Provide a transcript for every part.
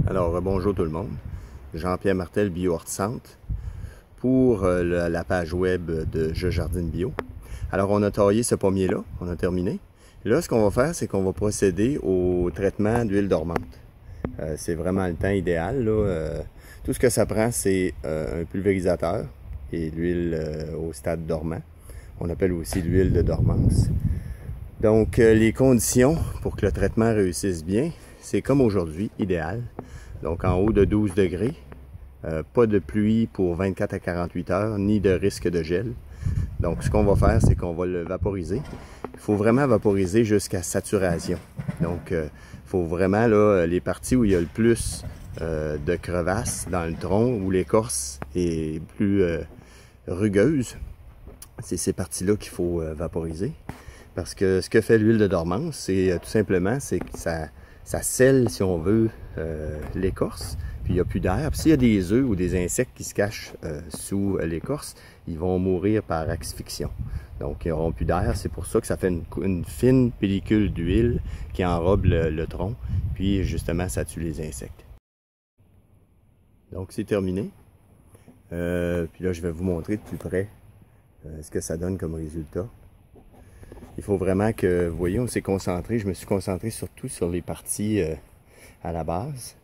Alors, bonjour tout le monde. Jean-Pierre Martel, Bio-Horticentre, pour la page web de Je Jardine Bio. Alors, on a taillé ce pommier-là, on a terminé. Là, ce qu'on va faire, c'est qu'on va procéder au traitement d'huile dormante. C'est vraiment le temps idéal, là. Tout ce que ça prend, c'est un pulvérisateur et l'huile au stade dormant. On appelle aussi l'huile de dormance. Donc, les conditions pour que le traitement réussisse bien, c'est comme aujourd'hui, idéal. Donc, en haut de 12 degrés, pas de pluie pour 24 à 48 heures, ni de risque de gel. Donc, ce qu'on va faire, c'est qu'on va le vaporiser. Il faut vraiment vaporiser jusqu'à saturation. Donc, il faut vraiment, là, les parties où il y a le plus de crevasses dans le tronc, où l'écorce est plus rugueuse, c'est ces parties-là qu'il faut vaporiser. Parce que ce que fait l'huile de dormance, c'est tout simplement, c'est que ça scelle, si on veut, l'écorce, puis il n'y a plus d'air. Puis s'il y a des œufs ou des insectes qui se cachent sous l'écorce, ils vont mourir par asphyxion. Donc, ils n'auront plus d'air. C'est pour ça que ça fait une fine pellicule d'huile qui enrobe le tronc, puis justement, ça tue les insectes. Donc, c'est terminé. Puis là, je vais vous montrer de plus près ce que ça donne comme résultat. Il faut vraiment que, vous voyez, on s'est concentré, je me suis concentré surtout sur les parties à la base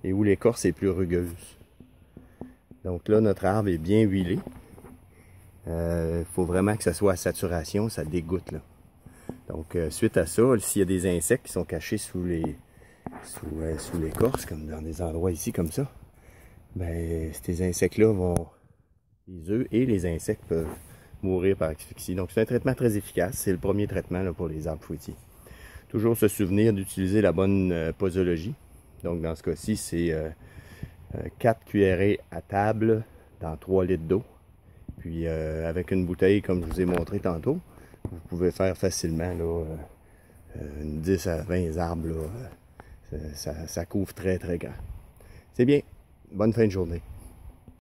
et où l'écorce est plus rugueuse. Donc là, notre arbre est bien huilé. Il faut vraiment que ça soit à saturation, ça dégoûte là. Donc suite à ça, s'il y a des insectes qui sont cachés sous l'écorce, comme dans des endroits ici comme ça, ben ces insectes-là vont, les œufs et les insectes peuvent mourir par asphyxie. Donc c'est un traitement très efficace. C'est le premier traitement là, pour les arbres fruitiers. Toujours se souvenir d'utiliser la bonne posologie. Donc dans ce cas-ci, c'est 4 cuillerées à table dans 3 litres d'eau. Puis avec une bouteille, comme je vous ai montré tantôt, vous pouvez faire facilement là, 10 à 20 arbres. Là, ça couvre très très grand. C'est bien. Bonne fin de journée.